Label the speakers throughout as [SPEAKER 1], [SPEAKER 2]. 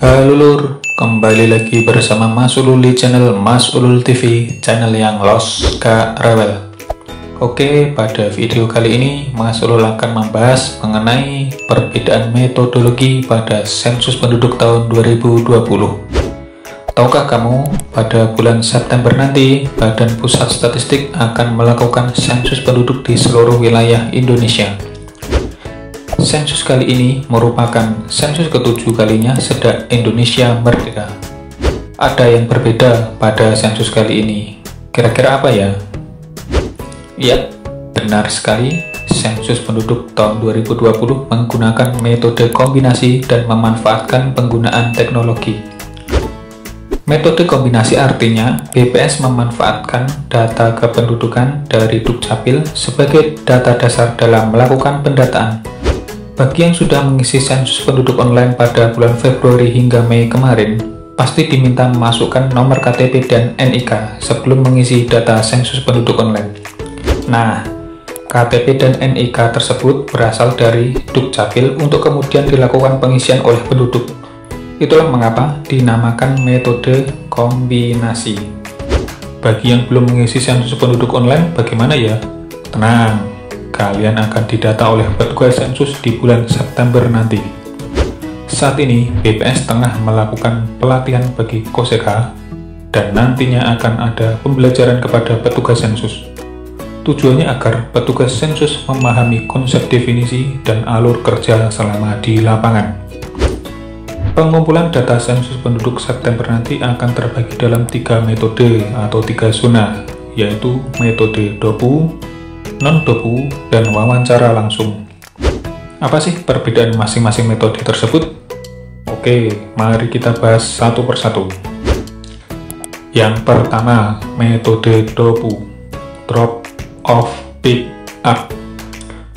[SPEAKER 1] Halo lur, kembali lagi bersama Mas Ulul di channel Mas Ulul TV, channel yang los gak rewel. Oke, pada video kali ini Mas Ulul akan membahas mengenai perbedaan metodologi pada sensus penduduk tahun 2020. Tahukah kamu, pada bulan September nanti, Badan Pusat Statistik akan melakukan sensus penduduk di seluruh wilayah Indonesia. Sensus kali ini merupakan sensus ke-7 kalinya sejak Indonesia merdeka. Ada yang berbeda pada sensus kali ini. Kira-kira apa ya? Ya, benar sekali. Sensus penduduk tahun 2020 menggunakan metode kombinasi dan memanfaatkan penggunaan teknologi. Metode kombinasi artinya BPS memanfaatkan data kependudukan dari Dukcapil sebagai data dasar dalam melakukan pendataan. Bagi yang sudah mengisi sensus penduduk online pada bulan Februari hingga Mei kemarin, pasti diminta memasukkan nomor KTP dan NIK sebelum mengisi data sensus penduduk online. Nah, KTP dan NIK tersebut berasal dari Dukcapil untuk kemudian dilakukan pengisian oleh penduduk. Itulah mengapa dinamakan metode kombinasi. Bagi yang belum mengisi sensus penduduk online, bagaimana ya? Tenang, kalian akan didata oleh petugas sensus di bulan September nanti. Saat ini, BPS tengah melakukan pelatihan bagi Koseka, dan nantinya akan ada pembelajaran kepada petugas sensus. Tujuannya agar petugas sensus memahami konsep definisi dan alur kerja selama di lapangan. Pengumpulan data sensus penduduk September nanti akan terbagi dalam 3 metode atau 3 zona, yaitu metode DOPU, non-DOPU, dan wawancara langsung. Apa sih perbedaan masing-masing metode tersebut? Oke, mari kita bahas satu persatu. Yang pertama, metode DOPU, Drop Off Pick Up.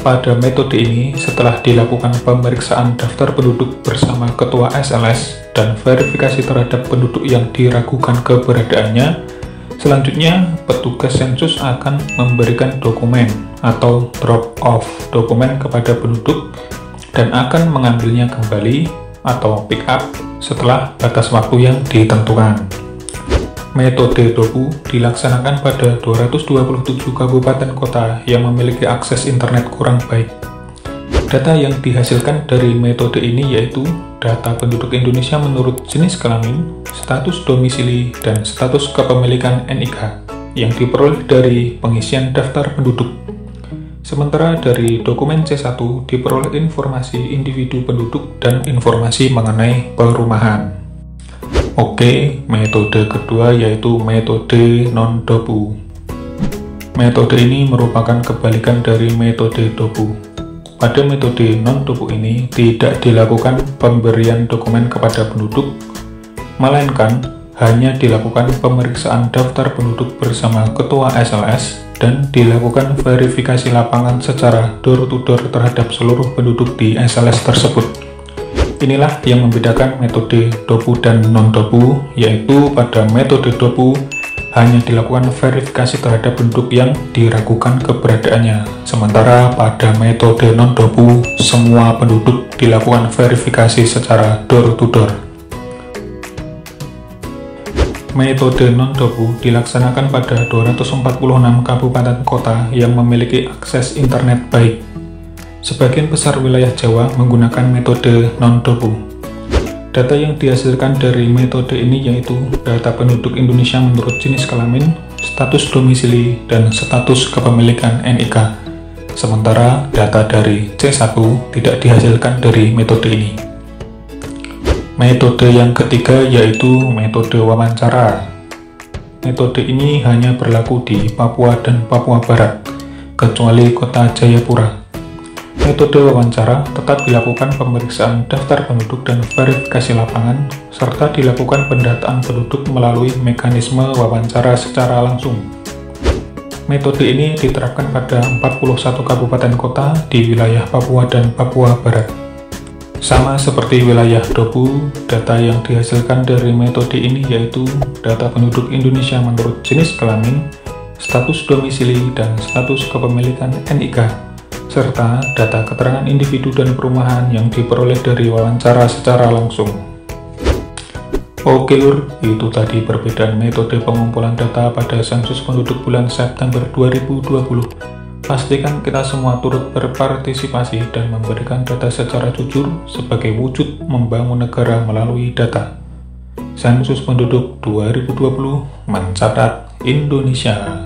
[SPEAKER 1] Pada metode ini, setelah dilakukan pemeriksaan daftar penduduk bersama ketua SLS dan verifikasi terhadap penduduk yang diragukan keberadaannya, selanjutnya petugas sensus akan memberikan dokumen atau drop off dokumen kepada penduduk dan akan mengambilnya kembali atau pick up setelah batas waktu yang ditentukan. Metode DOPU dilaksanakan pada 227 kabupaten kota yang memiliki akses internet kurang baik. Data yang dihasilkan dari metode ini yaitu data penduduk Indonesia menurut jenis kelamin, status domisili, dan status kepemilikan NIK yang diperoleh dari pengisian daftar penduduk. Sementara dari dokumen C1 diperoleh informasi individu penduduk dan informasi mengenai perumahan. Oke, metode kedua yaitu metode non-DOPU. Metode ini merupakan kebalikan dari metode DOPU. Pada metode non-DOPU ini tidak dilakukan pemberian dokumen kepada penduduk, melainkan hanya dilakukan pemeriksaan daftar penduduk bersama ketua SLS dan dilakukan verifikasi lapangan secara door-to-door terhadap seluruh penduduk di SLS tersebut. Inilah yang membedakan metode DOPU dan non-DOPU, yaitu pada metode DOPU hanya dilakukan verifikasi terhadap penduduk yang diragukan keberadaannya. Sementara pada metode non-DOPU, semua penduduk dilakukan verifikasi secara door-to-door. Metode non-DOPU dilaksanakan pada 246 kabupaten kota yang memiliki akses internet baik. Sebagian besar wilayah Jawa menggunakan metode non-DOPU. Data yang dihasilkan dari metode ini yaitu data penduduk Indonesia menurut jenis kelamin, status domisili, dan status kepemilikan NIK. Sementara data dari C1 tidak dihasilkan dari metode ini. Metode yang ketiga yaitu metode wawancara. Metode ini hanya berlaku di Papua dan Papua Barat, kecuali kota Jayapura. Metode wawancara tetap dilakukan pemeriksaan daftar penduduk dan verifikasi lapangan, serta dilakukan pendataan penduduk melalui mekanisme wawancara secara langsung. Metode ini diterapkan pada 41 kabupaten kota di wilayah Papua dan Papua Barat. Sama seperti wilayah DOPU, data yang dihasilkan dari metode ini yaitu data penduduk Indonesia menurut jenis kelamin, status domisili, dan status kepemilikan NIK, serta data keterangan individu dan perumahan yang diperoleh dari wawancara secara langsung. Oke lur, itu tadi perbedaan metode pengumpulan data pada sensus penduduk bulan September 2020. Pastikan kita semua turut berpartisipasi dan memberikan data secara jujur sebagai wujud membangun negara melalui data. Sensus penduduk 2020 mencatat Indonesia.